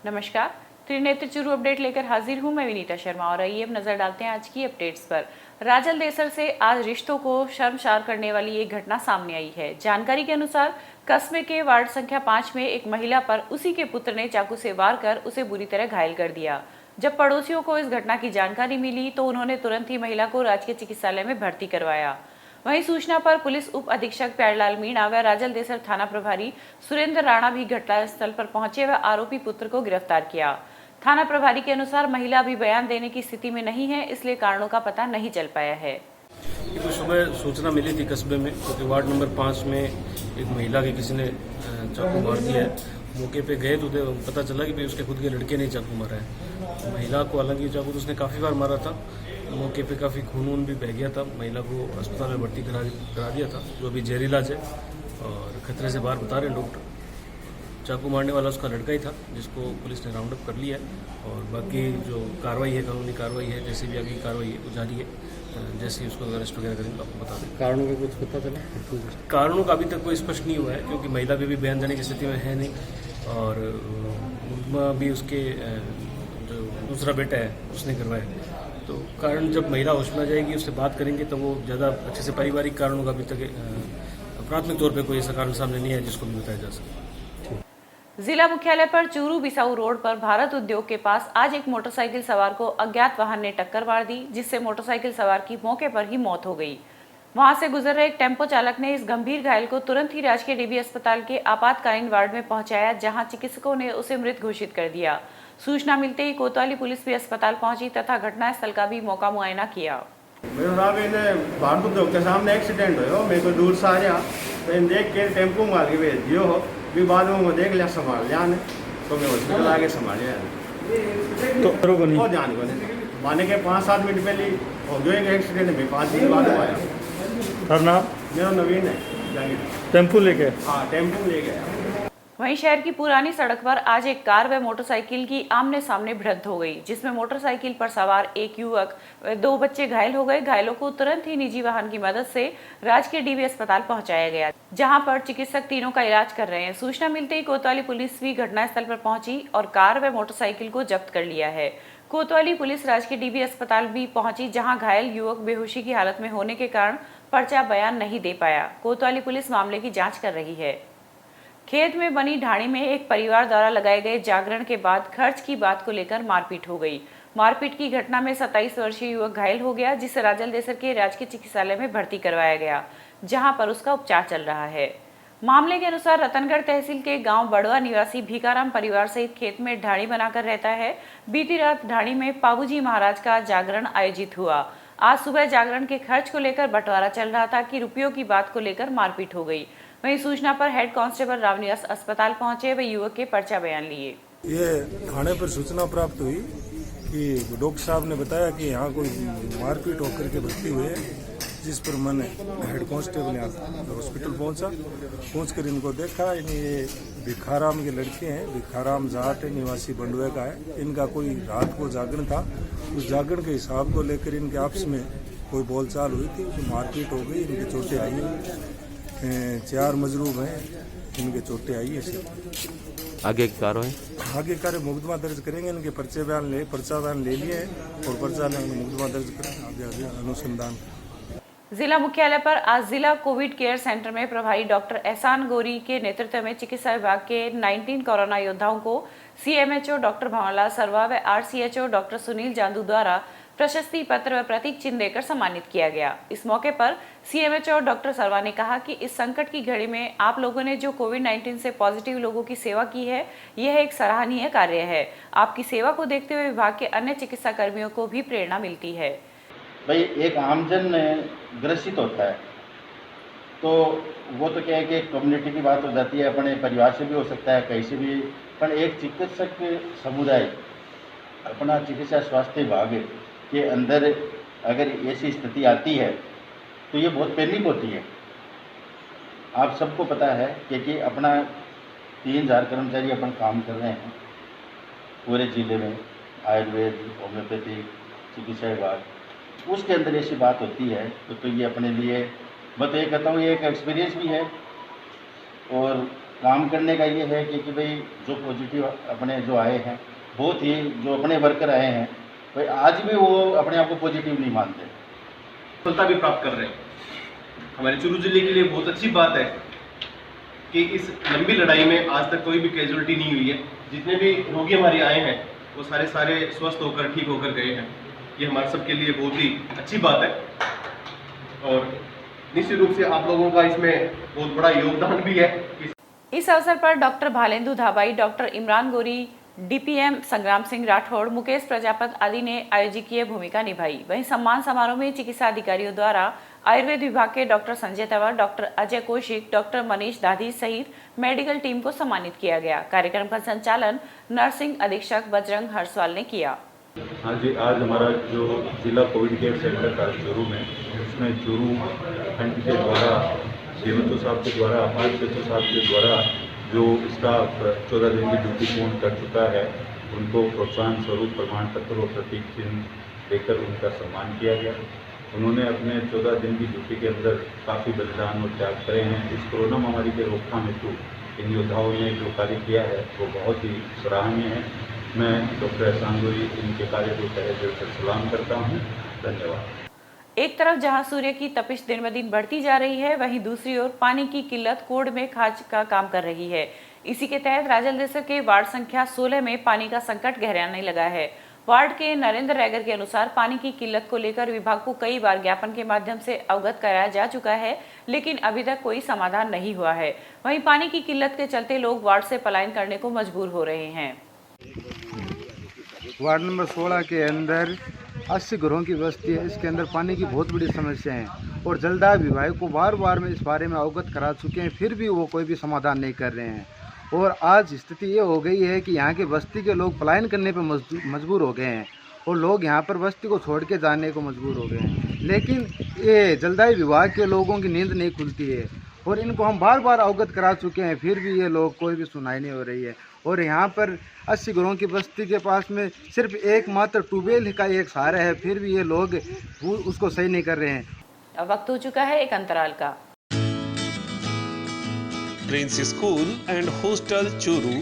नमस्कार, त्रिनेत्र चूरू अपडेट लेकर हाजिर हूं मैं विनीता शर्मा और आइए अब नजर डालते हैं आज की अपडेट्स पर। राजल देसर से आज रिश्तों को शर्मसार करने वाली एक घटना सामने आई है। जानकारी के अनुसार कस्बे के वार्ड संख्या 5 में एक महिला पर उसी के पुत्र ने चाकू से वार कर उसे बुरी तरह घायल कर दिया। जब पड़ोसियों को इस घटना की जानकारी मिली तो उन्होंने तुरंत ही महिला को राजकीय चिकित्सालय में भर्ती करवाया। वहीं सूचना पर पुलिस उप अधीक्षक प्यारलाल मीणा व राजल देसर थाना प्रभारी सुरेंद्र राणा भी घटनास्थल पर पहुंचे व आरोपी पुत्र को गिरफ्तार किया। थाना प्रभारी के अनुसार महिला अभी बयान देने की स्थिति में नहीं है, इसलिए कारणों का पता नहीं चल पाया है। तो सुबह सूचना मिली थी कस्बे में क्योंकि वार्ड नंबर 5 में एक महिला के किसी ने चाकू मार दिया है। मौके पे गए तो पता चला कि भाई उसके खुद के लड़के ने चाकू मारा है। महिला को हालांकि चाकू तो उसने काफ़ी बार मारा था। मौके पे काफ़ी खून भी बह गया था। महिला को अस्पताल में भर्ती करा दिया था, जो अभी जेर इलाज है और खतरे से बाहर बता रहे हैं डॉक्टर। चाकू मारने वाला उसका लड़का ही था, जिसको पुलिस ने राउंड अप कर लिया है और बाकी जो कार्रवाई है, कानूनी कार्रवाई है, जैसे भी आगे कार्रवाई है वो जारी है। जैसे ही उसको अरेस्ट वगैरह करेंगे आपको बता दें। कारणों का कुछ पता चला? कारणों का अभी तक कोई स्पष्ट नहीं हुआ है क्योंकि महिला भी बयान देने की स्थिति में है नहीं और मुकदमा भी उसके जो दूसरा बेटा है उसने करवाया। तो कारण जब महिला होश में आ जाएगी, उससे बात करेंगे तो वो ज़्यादा अच्छे से पारिवारिक कारणों का अभी तक प्राथमिक तौर पर कोई ऐसा कारण सामने नहीं है जिसको भी बताया जा सके। जिला मुख्यालय पर चूरू बिसाऊ रोड पर भारत उद्योग के पास आज एक मोटरसाइकिल सवार को अज्ञात वाहन ने टक्कर मार दी, जिससे मोटरसाइकिल सवार की मौके पर ही मौत हो गई। वहां से गुजर रहे एक टेम्पो चालक ने इस गंभीर घायल को तुरंत ही राजकीय डीबी अस्पताल के आपातकालीन वार्ड में पहुंचाया, जहां चिकित्सकों ने उसे मृत घोषित कर दिया। सूचना मिलते ही कोतवाली पुलिस भी अस्पताल पहुंची तथा घटनास्थल का भी मौका मुआयना किया। मेरे नाम इन्हें भारत उद्योग के सामने एक्सीडेंट हो, मेरे को दूर से आ रहा तो इन देख के टेम्पो मार के भेज दियो हो। भी बाद में वो देख लिया संभाल लिया ने तो मैं हॉस्पिटल आगे संभाल लिया तो नहीं ध्यान को माने के 5-7 मिनट पहले हो गया एक एक्सीडेंट में 5 दिन बाद हुआ। सर नाम मेरा नवीन है। टेम्पू लेके? हाँ, टेम्पो ले गया। वहीं शहर की पुरानी सड़क पर आज एक कार व मोटरसाइकिल की आमने सामने भिड़ंत हो गई, जिसमें मोटरसाइकिल पर सवार एक युवक व 2 बच्चे घायल हो गए। घायलों को तुरंत ही निजी वाहन की मदद से राजकीय डीबी अस्पताल पहुंचाया गया, जहां पर चिकित्सक तीनों का इलाज कर रहे हैं। सूचना मिलते ही कोतवाली पुलिस भी घटनास्थल पर पहुंची और कार व मोटरसाइकिल को जब्त कर लिया है। कोतवाली पुलिस राजकीय डीबी अस्पताल भी पहुंची, जहां घायल युवक बेहोशी की हालत में होने के कारण पर्चा बयान नहीं दे पाया। कोतवाली पुलिस मामले की जाँच कर रही है। खेत में बनी ढाणी में एक परिवार द्वारा लगाए गए जागरण के बाद खर्च की बात को लेकर मारपीट हो गई। मारपीट की घटना में 27 वर्षीय युवक घायल हो गया, जिसे राजल देसर के राजकीय चिकित्सालय में भर्ती करवाया गया, जहां पर उसका उपचार चल रहा है। मामले के अनुसार रतनगढ़ तहसील के गांव बड़वा निवासी भीखाराम परिवार सहित खेत में ढाणी बनाकर रहता है। बीती रात ढाणी में पाबूजी महाराज का जागरण आयोजित हुआ। आज सुबह जागरण के खर्च को लेकर बंटवारा चल रहा था कि रुपयों की बात को लेकर मारपीट हो गई। वहीं सूचना पर हेड कांस्टेबल रावनियास अस्पताल पहुंचे व युवक के पर्चा बयान लिए। ये थाने पर सूचना प्राप्त हुई कि डॉक्टर साहब ने बताया कि यहाँ कोई मारपीट होकर के भर्ती हुए है, जिस पर मैंने हेड कांस्टेबल यहाँ हॉस्पिटल पहुंचकर इनको देखा। ये भिखाराम के लड़के हैं, भिखाराम जाट निवासी बंडुए का है। इनका कोई रात को जागरण था, उस जागरण के हिसाब को लेकर इनके आपस में कोई बोलचाल हुई थी, तो मारपीट हो गई, इनकी चोटें आई। 4 मजरूब हैं, इनके चोटें आई है। आगे की कार्रवाई? आगे कार्य मुकदमा दर्ज करेंगे। इनके पर्चा बयान ले लिए हैं और पर्चा मुकदमा दर्ज करेंगे आगे अनुसंधान। जिला मुख्यालय पर आज जिला कोविड केयर सेंटर में प्रभारी डॉक्टर एहसान गोरी के नेतृत्व में चिकित्सा विभाग के 19 कोरोना योद्धाओं को सीएमएचओ डॉक्टर भंवरलाल सरवा व आरसीएचओ डॉक्टर सुनील जांदू द्वारा प्रशस्ति पत्र व प्रतीक चिन्ह देकर सम्मानित किया गया। इस मौके पर सीएमएचओ डॉक्टर सरवा ने कहा कि इस संकट की घड़ी में आप लोगों ने जो कोविड-19 से पॉजिटिव लोगों की सेवा की है, यह एक सराहनीय कार्य है। आपकी सेवा को देखते हुए विभाग के अन्य चिकित्सा कर्मियों को भी प्रेरणा मिलती है। भाई एक आमजन ग्रसित होता है तो वो तो क्या है कि कम्युनिटी की बात हो जाती है, अपने परिवार से भी हो सकता है, कहीं से भी। पर एक चिकित्सक समुदाय अपना चिकित्सा स्वास्थ्य विभाग के अंदर अगर ऐसी स्थिति आती है तो ये बहुत पैनिक होती है। आप सबको पता है कि अपना 3000 कर्मचारी अपन काम कर रहे हैं पूरे जिले में, आयुर्वेद, होम्योपैथी, चिकित्सा विभाग, उसके अंदर ऐसी बात होती है तो ये अपने लिए मैं तो ये कहता हूँ ये एक एक्सपीरियंस भी है और काम करने का ये है कि भाई जो पॉजिटिव अपने जो आए हैं, बहुत ही जो अपने वर्कर आए हैं भाई आज भी वो अपने आप को पॉजिटिव नहीं मानते, सफलता भी प्राप्त कर रहे हैं। हमारे चूरू जिले के लिए बहुत अच्छी बात है कि इस लंबी लड़ाई में आज तक कोई भी कैजुअलिटी नहीं हुई है। जितने भी रोगी हमारे आए हैं वो सारे स्वस्थ होकर ठीक होकर गए हैं। ये हमारे सबके लिए बहुत ही अच्छी बात है और निश्चित रूप से आप लोगों का इसमें बहुत बड़ा योगदान भी है। इस अवसर पर डॉक्टर भालेंदु धाबाई, डॉक्टर इमरान गोरी, डीपीएम संग्राम सिंह राठौड़, मुकेश प्रजापत आदि ने आयोजकीय भूमिका निभाई। वहीं सम्मान समारोह में चिकित्सा अधिकारियों द्वारा आयुर्वेद विभाग के doctor Sanjay Tanwar, doctor Ajay Kaushik, doctor Manish Dadhi सहित मेडिकल टीम को सम्मानित किया गया। कार्यक्रम का संचालन नर्सिंग अधीक्षक बजरंग हर्षवाल ने किया। हाँ जी, आज हमारा जो जिला कोविड केयर सेंटर का चूरू में, उसमें चूरू खंड के द्वारा श्रीमंतो साहब के द्वारा, आयुक्त साहब के द्वारा जो स्टाफ 14 दिन की ड्यूटी पूर्ण कर चुका है, उनको प्रोत्साहन स्वरूप प्रमाण पत्र और प्रतीक चिन्ह देकर उनका सम्मान किया गया। उन्होंने अपने 14 दिन की ड्यूटी के अंदर काफ़ी बलिदान और त्याग करे हैं। इस कोरोना महामारी के रोकथाम हेतु इन योद्धाओं ने जो कार्य किया है वो बहुत ही सराहनीय है। मैं डॉक्टर एहसान गोरी इनके कार्य को तहे दिल से सलाम करता हूँ। धन्यवाद। एक तरफ जहां सूर्य की तपिश दिन ब दिन बढ़ती जा रही है, वहीं दूसरी ओर पानी की किल्लत कोढ़ में खाज का काम कर रही है। इसी के तहत राजलदेसर के वार्ड संख्या 16 में पानी का संकट गहराने लगा है। वार्ड के नरेंद्र रैगर के अनुसार पानी की किल्लत को लेकर विभाग को कई बार ज्ञापन के माध्यम से अवगत कराया जा चुका है, लेकिन अभी तक कोई समाधान नहीं हुआ है। वहीं पानी की किल्लत के चलते लोग वार्ड से पलायन करने को मजबूर हो रहे हैं। वार्ड नंबर 16 के अंदर 80 घरों की बस्ती है। इसके अंदर पानी की बहुत बड़ी समस्या है और जलदाय विभाग को बार बार में इस बारे में अवगत करा चुके हैं, फिर भी वो कोई भी समाधान नहीं कर रहे हैं। और आज स्थिति ये हो गई है कि यहाँ के बस्ती के लोग पलायन करने पर मजबूर हो गए हैं और लोग यहाँ पर बस्ती को छोड़ के जाने को मजबूर हो गए हैं। लेकिन ये जलदाय विभाग के लोगों की नींद नहीं खुलती है और इनको हम बार बार अवगत करा चुके हैं, फिर भी ये लोग कोई भी सुनाई नहीं हो रही है। और यहाँ पर 80 घरों की बस्ती के पास में सिर्फ एकमात्र ट्यूबवेल का एक सहारा है, फिर भी ये लोग उसको सही नहीं कर रहे हैं। अब वक्त हो चुका है एक अंतराल का। Prince school and hostel Churu,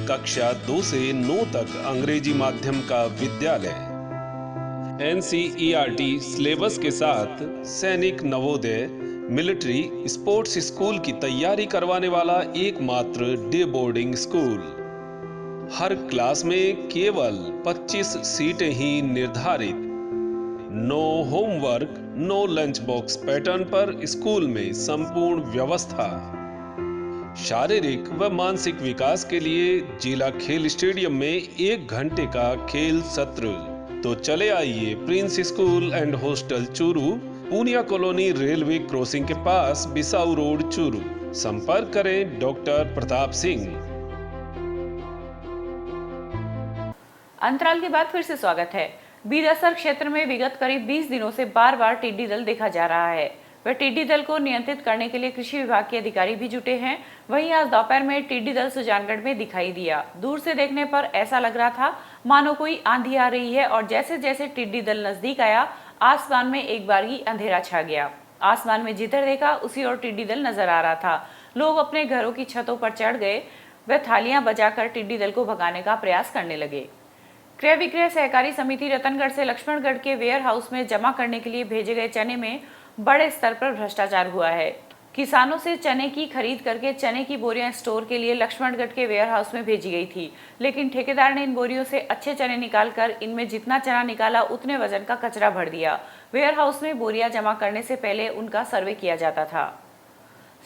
कक्षा 2 से 9 तक अंग्रेजी माध्यम का विद्यालय। NCERT सिलेबस के साथ सैनिक, नवोदय, मिलिट्री, स्पोर्ट्स स्कूल की तैयारी करवाने वाला एकमात्र डे बोर्डिंग स्कूल। हर क्लास में केवल 25 सीटें ही निर्धारित। No homework, no lunch box pattern पर स्कूल में संपूर्ण व्यवस्था। शारीरिक व मानसिक विकास के लिए जिला खेल स्टेडियम में 1 घंटे का खेल सत्र। तो चले आइए Prince school and hostel Churu, Poonia colony, railway crossing के पास, बिसाऊ रोड, चूरू। संपर्क करें डॉक्टर प्रताप सिंह। अंतराल के बाद फिर से स्वागत है। बीदासर क्षेत्र में विगत करीब 20 दिनों से बार बार टिड्डी दल देखा जा रहा है। वह टिड्डी दल को नियंत्रित करने के लिए कृषि विभाग के अधिकारी भी जुटे हैं। वहीं आज दोपहर में टिड्डी दल सुजानगढ़ में दिखाई दिया। दूर से देखने पर ऐसा लग रहा था मानो कोई आंधी आ रही है और जैसे जैसे टिड्डी दल नजदीक आया, आसमान में एक बार ही अंधेरा छा गया। आसमान में जिधर देखा उसी ओर टिड्डी दल नजर आ रहा था। लोग अपने घरों की छतों पर चढ़ गए। वे थालियां बजाकर टिड्डी दल को भगाने का प्रयास करने लगे। क्रय विक्रय सहकारी समिति रतनगढ़ से लक्ष्मणगढ़ के वेयर हाउस में जमा करने के लिए भेजे गए चने में बड़े स्तर पर भ्रष्टाचार हुआ है। किसानों से चने की खरीद करके चने की बोरियां स्टोर के लिए लक्ष्मणगढ़ के वेयर हाउस में भेजी गई थी, लेकिन ठेकेदार ने इन बोरियों से अच्छे चने निकालकर इनमें जितना चना निकाला उतने वजन का कचरा भर दिया। वेयर हाउस में बोरियां जमा करने से पहले उनका सर्वे किया जाता था।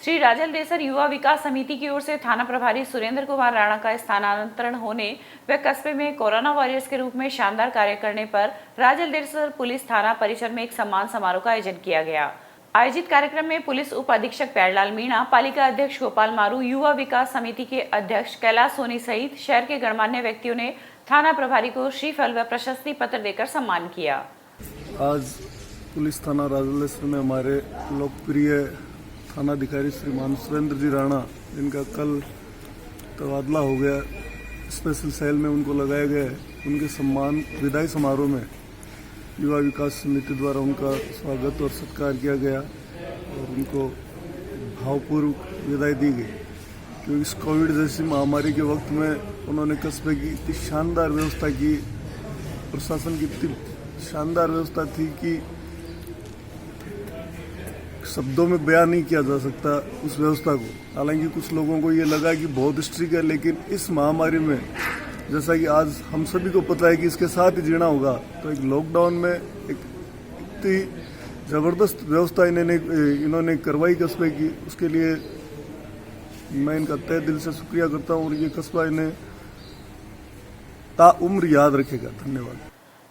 श्री राजलदेसर युवा विकास समिति की ओर से थाना प्रभारी सुरेंद्र कुमार राणा का स्थानांतरण होने व कस्बे में कोरोना वॉरियर्स के रूप में शानदार कार्य करने पर राजलदेसर पुलिस थाना परिसर में एक सम्मान समारोह का आयोजन किया गया। आयोजित कार्यक्रम में पुलिस उप अधीक्षक प्यारलाल मीणा, पालिका अध्यक्ष गोपाल मारू, युवा विकास समिति के अध्यक्ष कैलाश सोनी सहित शहर के गणमान्य व्यक्तियों ने थाना प्रभारी को श्रीफल व प्रशस्ति पत्र देकर सम्मान किया। आज पुलिस थाना राजलदेसर में हमारे लोकप्रिय थानाधिकारी श्रीमान सुरेंद्र जी राणा, जिनका कल तबादला हो गया, स्पेशल सेल में उनको लगाया गया है, उनके सम्मान विदाई समारोह में युवा विकास समिति द्वारा उनका स्वागत और सत्कार किया गया और उनको भावपूर्वक विदाई दी गई क्योंकि इस कोविड जैसी महामारी के वक्त में उन्होंने कस्बे की इतनी शानदार व्यवस्था की, प्रशासन की इतनी शानदार व्यवस्था थी कि शब्दों में बयान नहीं किया जा सकता उस व्यवस्था को। हालांकि कुछ लोगों को ये लगा कि बहुत स्ट्रिक्ट है, लेकिन इस महामारी में जैसा कि आज हम सभी को पता है कि इसके साथ ही जीना होगा, तो एक लॉकडाउन में एक इतनी ज़बरदस्त व्यवस्था इन्होंने करवाई कस्बे की, उसके लिए मैं इनका तहे दिल से शुक्रिया करता हूँ और ये कस्बा इन्हें ताउम्र याद रखेगा। धन्यवाद।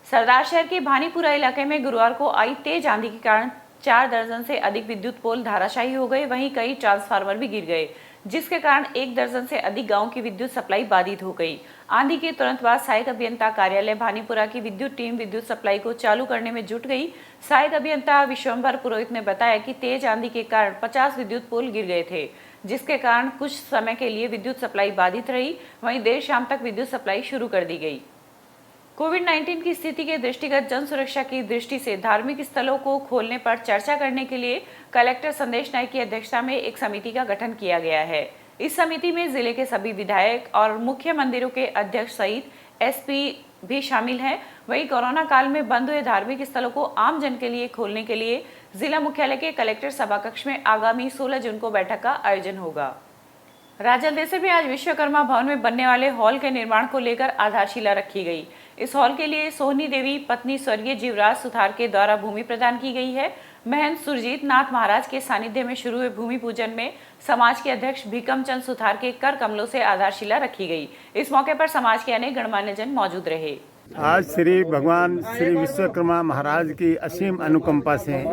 सरदार शहर के भानीपुरा इलाके में गुरुवार को आई तेज आंधी के कारण 4 दर्जन से अधिक विद्युत पोल धाराशायी हो गए, वहीं कई ट्रांसफार्मर भी गिर गए, जिसके कारण 1 दर्जन से अधिक गांव की विद्युत सप्लाई बाधित हो गई। आंधी के तुरंत बाद सहायक अभियंता कार्यालय भानीपुरा की विद्युत टीम विद्युत सप्लाई को चालू करने में जुट गई। सहायक अभियंता विश्वंभर पुरोहित ने बताया कि तेज आंधी के कारण 50 विद्युत पोल गिर गए थे, जिसके कारण कुछ समय के लिए विद्युत सप्लाई बाधित रही। वहीं देर शाम तक विद्युत सप्लाई शुरू कर दी गई। कोविड-19 की स्थिति के दृष्टिगत जन सुरक्षा की दृष्टि से धार्मिक स्थलों को खोलने पर चर्चा करने के लिए कलेक्टर संदेश नायक की अध्यक्षता में एक समिति का गठन किया गया है। इस समिति में जिले के सभी विधायक और मुख्य मंदिरों के अध्यक्ष सहित एसपी भी शामिल हैं। वहीं कोरोना काल में बंद हुए धार्मिक स्थलों को आम जन के लिए खोलने के लिए जिला मुख्यालय के कलेक्टर सभा कक्ष में आगामी 16 जून को बैठक का आयोजन होगा। राजलदेसर में आज विश्वकर्मा भवन में बनने वाले हॉल के निर्माण को लेकर आधारशिला रखी गई। इस हॉल के लिए सोहनी देवी पत्नी स्वर्गीय जीवराज सुथार के द्वारा भूमि प्रदान की गई है। महंत सुरजीत नाथ महाराज के सानिध्य में शुरू हुए भूमि पूजन में समाज के अध्यक्ष भीकम चंद सुथार के कर कमलों से आधारशिला रखी गई। इस मौके पर समाज के अनेक गणमान्य जन मौजूद रहे। आज श्री भगवान श्री विश्वकर्मा महाराज की असीम अनुकंपा से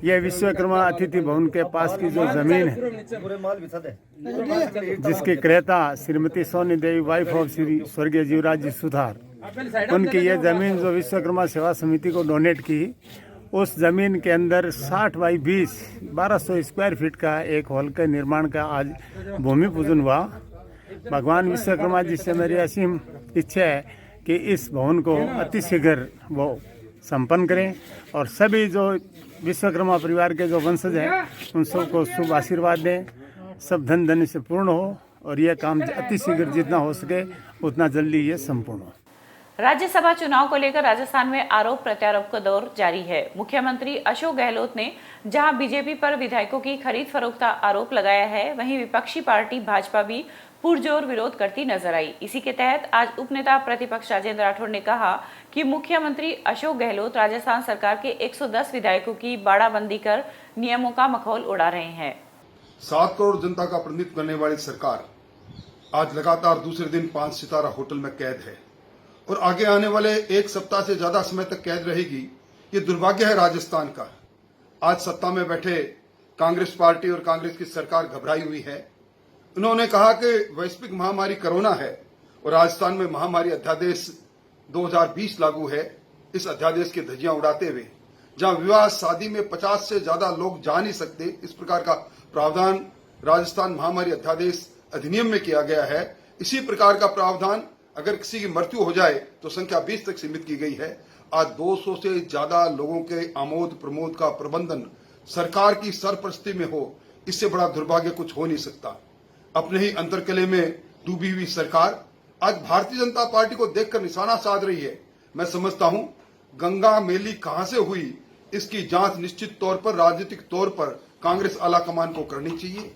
यह विश्वकर्मा अतिथि भवन के पास की जो जमीन है, जिसके क्रेता श्रीमती सोनी देवी वाइफ ऑफ श्री स्वर्गीय जीवराज जी सुथार, उनकी यह जमीन जो विश्वकर्मा सेवा समिति को डोनेट की, उस जमीन के अंदर 60 बाई 20 1200 स्क्वायर फीट का एक हॉल के निर्माण का आज भूमि पूजन हुआ। भगवान विश्वकर्मा जी से मेरी असीम इच्छा है कि इस भवन को अतिशीघ्र वो संपन्न करें और सभी जो विश्वकर्मा परिवार के जो वंशज हैं उन सबको शुभ आशीर्वाद दें, सब धन धन से पूर्ण हो और यह काम अतिशीघ्र जितना हो सके उतना जल्दी ये संपूर्ण हो। राज्यसभा चुनाव को लेकर राजस्थान में आरोप प्रत्यारोप का दौर जारी है। मुख्यमंत्री अशोक गहलोत ने जहां बीजेपी पर विधायकों की खरीद फरोख्त का आरोप लगाया है, वहीं विपक्षी पार्टी भाजपा भी पुरजोर विरोध करती नजर आई। इसी के तहत आज उपनेता प्रतिपक्ष राजेंद्र राठौड़ ने कहा कि मुख्यमंत्री अशोक गहलोत राजस्थान सरकार के 110 विधायकों की बाड़ाबंदी कर नियमों का मखौल उड़ा रहे हैं। 7 करोड़ जनता का प्रतिनिधित्व करने वाली सरकार आज लगातार दूसरे दिन 5 सितारा होटल में कैद है और आगे आने वाले 1 सप्ताह से ज्यादा समय तक कैद रहेगी। ये दुर्भाग्य है राजस्थान का। आज सत्ता में बैठे कांग्रेस पार्टी और कांग्रेस की सरकार घबराई हुई है। उन्होंने कहा कि वैश्विक महामारी कोरोना है और राजस्थान में महामारी अध्यादेश 2020 लागू है। इस अध्यादेश की धज्जियां उड़ाते हुए जहां विवाह शादी में 50 से ज्यादा लोग जा नहीं सकते, इस प्रकार का प्रावधान राजस्थान महामारी अध्यादेश अधिनियम में किया गया है। इसी प्रकार का प्रावधान अगर किसी की मृत्यु हो जाए तो संख्या 20 तक सीमित की गई है। आज 200 से ज्यादा लोगों के आमोद प्रमोद का प्रबंधन सरकार की सरपरस्ती में हो, इससे बड़ा दुर्भाग्य कुछ हो नहीं सकता। अपने ही अंतरकले में डूबी हुई सरकार आज भारतीय जनता पार्टी को देखकर निशाना साध रही है। मैं समझता हूं गंगा मेली कहां से हुई, इसकी जांच निश्चित तौर पर राजनीतिक तौर पर कांग्रेस आलाकमान को करनी चाहिए।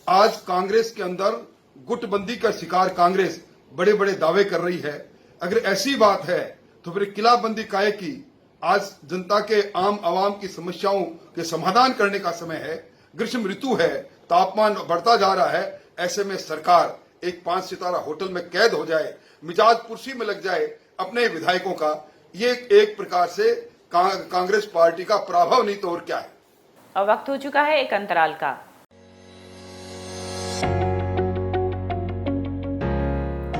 आज कांग्रेस के अंदर गुटबंदी का शिकार कांग्रेस बड़े बड़े दावे कर रही है। अगर ऐसी बात है तो फिर किलाबंदी काहे की? आज जनता के आम आवाम की समस्याओं के समाधान करने का समय है। ग्रीष्म ऋतु है, तापमान बढ़ता जा रहा है। ऐसे में सरकार एक 5 सितारा होटल में कैद हो जाए, मिजाज कुर्सी में लग जाए अपने विधायकों का, ये एक प्रकार से कांग्रेस पार्टी का प्रभाव नहीं तो और क्या है। अब वक्त हो चुका है एक अंतराल का।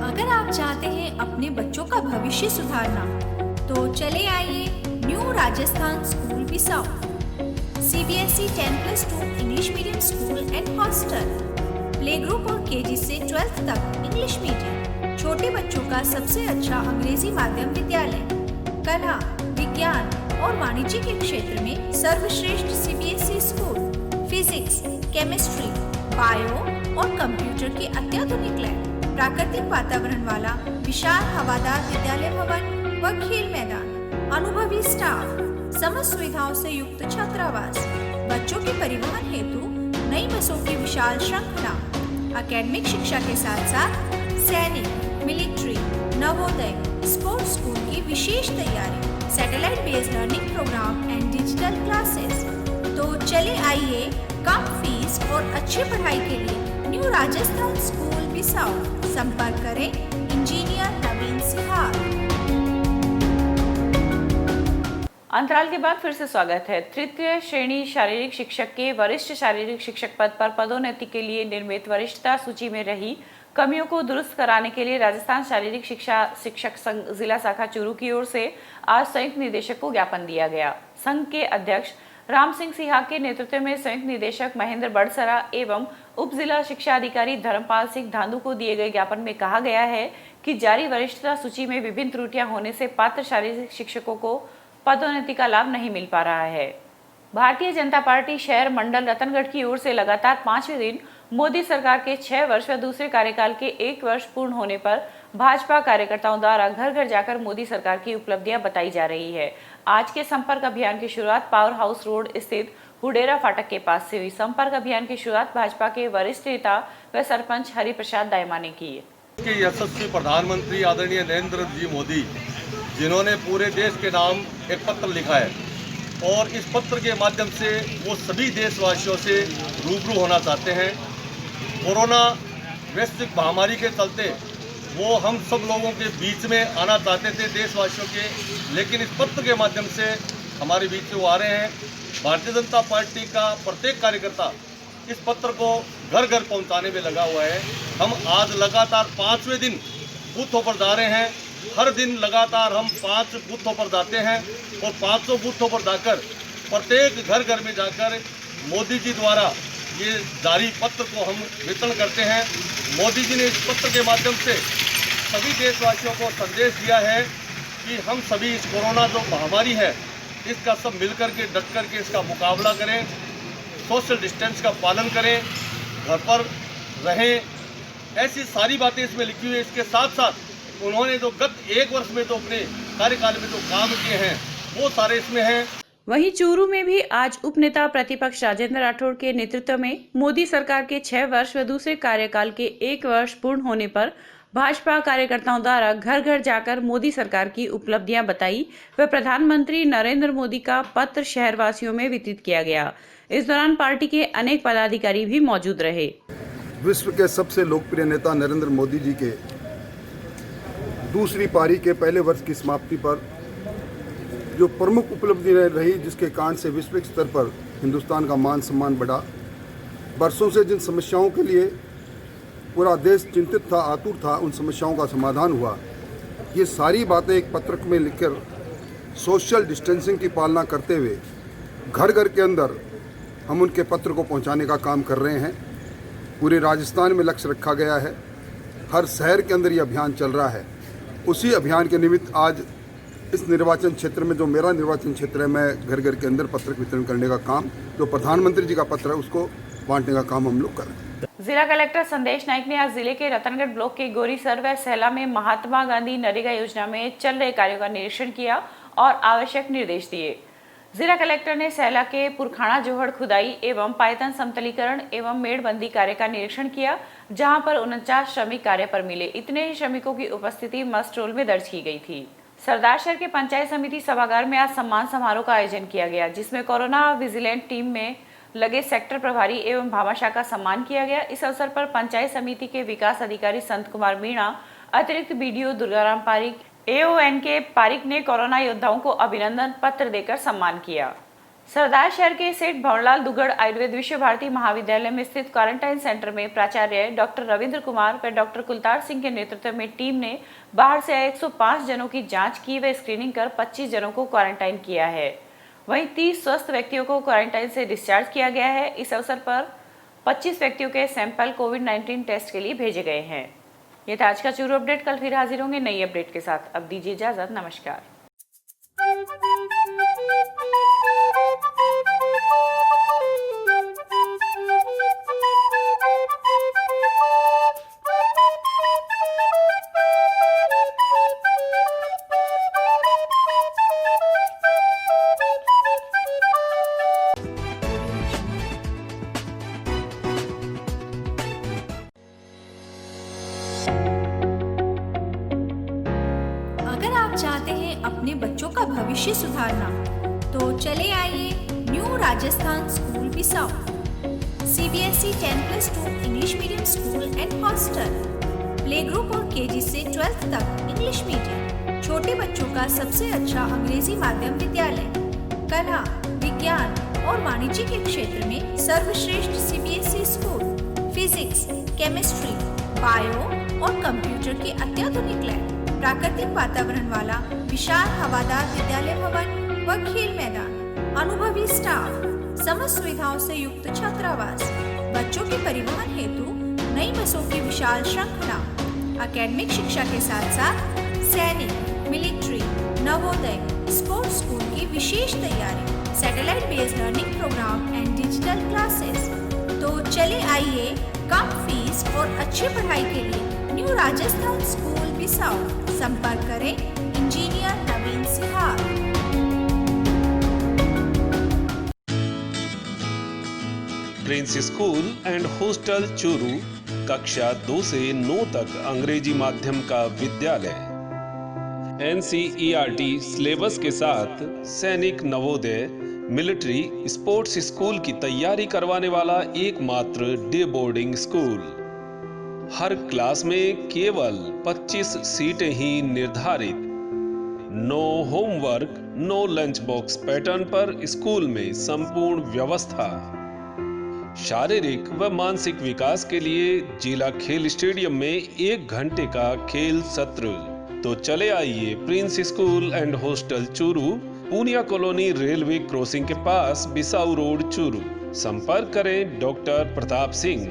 अगर आप चाहते हैं अपने बच्चों का भविष्य सुधारना तो चले आइए new Rajasthan school Bisau, CBSE 10+2 English medium school and hostel, play group और KG से 12th तक इंग्लिश मीडियम, छोटे बच्चों का सबसे अच्छा अंग्रेजी माध्यम विद्यालय, कला, विज्ञान और वाणिज्य के क्षेत्र में सर्वश्रेष्ठ CBSE school, physics, chemistry, bio और कंप्यूटर की अत्याधुनिक लैब, प्राकृतिक वातावरण वाला विशाल हवादार विद्यालय भवन व खेल मैदान, अनुभवी स्टाफ, समस्त सुविधाओं से युक्त छात्रावास, बच्चों के परिवहन हेतु नई बसों की विशाल श्रृंखला, एकेडमिक शिक्षा के साथ साथ सैनिक, मिलिट्री, नवोदय, स्पोर्ट्स स्कूल की विशेष तैयारी, satellite based learning programme and digital classes. तो चले आइए कम फीस और अच्छी पढ़ाई के लिए न्यू राजस्थान स्कूल बिसाऊ। संपर्क करें इंजीनियर नवीन सिहार। अंतराल के बाद फिर से स्वागत है। तृतीय श्रेणी शारीरिक शिक्षक के वरिष्ठ शारीरिक शिक्षक पद पर पदोन्नति के लिए निर्मित वरिष्ठता सूची में रही कमियों को दुरुस्त कराने के लिए राजस्थान शारीरिक शिक्षा शिक्षक संघ जिला शाखा चूरू की ओर से आज संयुक्त निदेशक को ज्ञापन दिया गया। संघ के अध्यक्ष राम सिंह सिहाग के नेतृत्व में संयुक्त निदेशक महेंद्र बड़सरा एवं उप जिला शिक्षा अधिकारी धर्मपाल सिंह धांधु को दिए गए ज्ञापन में कहा गया है कि जारी वरिष्ठता सूची में विभिन्न त्रुटियां होने से पात्र शारीरिक शिक्षकों को पदोन्नति का लाभ नहीं मिल पा रहा है। भारतीय जनता पार्टी शहर मंडल रतनगढ़ की ओर से लगातार 5वें दिन मोदी सरकार के 6 वर्ष व दूसरे कार्यकाल के 1 वर्ष पूर्ण होने पर भाजपा कार्यकर्ताओं द्वारा घर घर जाकर मोदी सरकार की उपलब्धियां बताई जा रही है। आज के संपर्क अभियान की शुरुआत पावर हाउस रोड स्थित हुडेरा फाटक के पास से हुई। संपर्क अभियान की शुरुआत भाजपा के वरिष्ठ नेता व सरपंच हरिप्रसाद दायमा ने की। यशस्वी प्रधानमंत्री आदरणीय नरेंद्र जी मोदी, जिन्होंने पूरे देश के नाम एक पत्र लिखा है और इस पत्र के माध्यम से वो सभी देशवासियों से रूबरू होना चाहते हैं। कोरोना वैश्विक महामारी के चलते वो हम सब लोगों के बीच में आना चाहते थे देशवासियों के, लेकिन इस पत्र के माध्यम से हमारे बीच में वो आ रहे हैं। भारतीय जनता पार्टी का प्रत्येक कार्यकर्ता इस पत्र को घर घर पहुंचाने में लगा हुआ है। हम आज लगातार 5वें दिन बूथों पर जा रहे हैं। हर दिन लगातार हम 5 बूथों पर जाते हैं और 500 बूथों पर जाकर प्रत्येक घर घर में जाकर मोदी जी द्वारा ये जारी पत्र को हम वितरण करते हैं। मोदी जी ने इस पत्र के माध्यम से सभी देशवासियों को संदेश दिया है कि हम सभी इस कोरोना जो महामारी है इसका सब मिलकर के डट कर के इसका मुकाबला करें, सोशल डिस्टेंस का पालन करें, घर पर रहें। ऐसी सारी बातें इसमें लिखी हुई है। इसके साथ साथ उन्होंने जो गत 1 वर्ष में तो अपने कार्यकाल में जो काम किए हैं वो सारे इसमें हैं। वहीं चूरू में भी आज उपनेता प्रतिपक्ष राजेंद्र राठौड़ के नेतृत्व में मोदी सरकार के 6 वर्ष व दूसरे कार्यकाल के 1 वर्ष पूर्ण होने पर भाजपा कार्यकर्ताओं द्वारा घर घर जाकर मोदी सरकार की उपलब्धियां बताई व प्रधानमंत्री नरेंद्र मोदी का पत्र शहरवासियों में वितरित किया गया। इस दौरान पार्टी के अनेक पदाधिकारी भी मौजूद रहे। विश्व के सबसे लोकप्रिय नेता नरेंद्र मोदी जी के दूसरी पारी के पहले वर्ष की समाप्ति पर जो प्रमुख उपलब्धि रही, जिसके कारण से वैश्विक स्तर पर हिंदुस्तान का मान सम्मान बढ़ा। बरसों से जिन समस्याओं के लिए पूरा देश चिंतित था, आतुर था, उन समस्याओं का समाधान हुआ। ये सारी बातें एक पत्रक में लिखकर सोशल डिस्टेंसिंग की पालना करते हुए घर घर के अंदर हम उनके पत्र को पहुंचाने का काम कर रहे हैं। पूरे राजस्थान में लक्ष्य रखा गया है। हर शहर के अंदर ये अभियान चल रहा है। उसी अभियान के निमित्त आज इस निर्वाचन क्षेत्र में, जो मेरा निर्वाचन क्षेत्र है, मैं घर घर के अंदर पत्रक वितरण करने का काम, जो प्रधानमंत्री जी का पत्र है, उसको बांटने का काम हम लोग कर रहे हैं। जिला कलेक्टर संदेश नाइक ने आज जिले के रतनगढ़ ब्लॉक के गोरीसर व सैला में महात्मा गांधी नरेगा योजना में चल रहे कार्यों का निरीक्षण किया और आवश्यक निर्देश दिए। जिला कलेक्टर ने सैला के पुरखाना जोहड़ खुदाई एवं पायतन समतलीकरण एवं मेड़बंदी कार्य का निरीक्षण किया, जहां पर 49 श्रमिक कार्य पर मिले। इतने ही श्रमिकों की उपस्थिति मस्ट रोल में दर्ज की गई थी। सरदारशहर के पंचायत समिति सभागार में आज सम्मान समारोह का आयोजन किया गया, जिसमें कोरोना विजिलेंट टीम में लगे सेक्टर प्रभारी एवं भामाशाह का सम्मान किया गया। इस अवसर पर पंचायत समिति के विकास अधिकारी संत कुमार मीणा, अतिरिक्त बीडीओ दुर्गाराम पारिक, AON के पारिक ने कोरोना योद्धाओं को अभिनंदन पत्र देकर सम्मान किया। सरदार शहर के सेठ भंवरलाल दुगड़ आयुर्वेद विश्व भारती महाविद्यालय में स्थित क्वारंटाइन सेंटर में प्राचार्य डॉक्टर रविंद्र कुमार व डॉक्टर कुलतार सिंह के नेतृत्व में टीम ने बाहर से आए 105 जनों की जांच की व स्क्रीनिंग कर 25 जनों को क्वारंटाइन किया है। वहीं 30 स्वस्थ व्यक्तियों को क्वारंटाइन से डिस्चार्ज किया गया है। इस अवसर पर 25 व्यक्तियों के सैंपल कोविड-19 टेस्ट के लिए भेजे गए हैं। ये था आज का चूरू अपडेट। कल फिर हाजिर होंगे नई अपडेट के साथ। अब दीजिए इजाजत। नमस्कार। का भविष्य सुधारना। तो चले आइए new Rajasthan school Bisau, CBSE 10+2 English medium school and hostel, play group और KG से 12th तक इंग्लिश मीडियम, छोटे बच्चों का सबसे अच्छा अंग्रेजी माध्यम विद्यालय, कला, विज्ञान और वाणिज्य के क्षेत्र में सर्वश्रेष्ठ CBSE school, physics, chemistry, bio और कंप्यूटर के अत्याधुनिक लैब, प्राकृतिक वातावरण वाला विशाल हवादार विद्यालय भवन व खेल मैदान, अनुभवी स्टाफ, समस्त सुविधाओं से युक्त छात्रावास, बच्चों के परिवहन हेतु नई बसों की विशाल श्रृंखला, एकेडमिक शिक्षा के साथ साथ सैनिक, मिलिट्री, नवोदय, स्पोर्ट्स स्कूल की विशेष तैयारी, satellite based learning programme and digital classes. तो चले आइए कम फीस और अच्छी पढ़ाई के लिए न्यू राजस्थान स्कूल बिसाऊ, संपर्क करें engineer Naveen Sihar. Prince school and hostel Churu कक्षा 2 से 9 तक अंग्रेजी माध्यम का विद्यालय, NCERT सिलेबस के साथ सैनिक, नवोदय, मिलिट्री, स्पोर्ट्स स्कूल की तैयारी करवाने वाला एकमात्र डे बोर्डिंग स्कूल। हर क्लास में केवल 25 सीटें ही निर्धारित। No homework, no lunch box pattern पर स्कूल में संपूर्ण व्यवस्था। शारीरिक व मानसिक विकास के लिए जिला खेल स्टेडियम में 1 घंटे का खेल सत्र। तो चले आइए Prince school and hostel Churu, Poonia colony railway crossing के पास, बिसाऊ रोड, चूरू। संपर्क करें डॉक्टर प्रताप सिंह।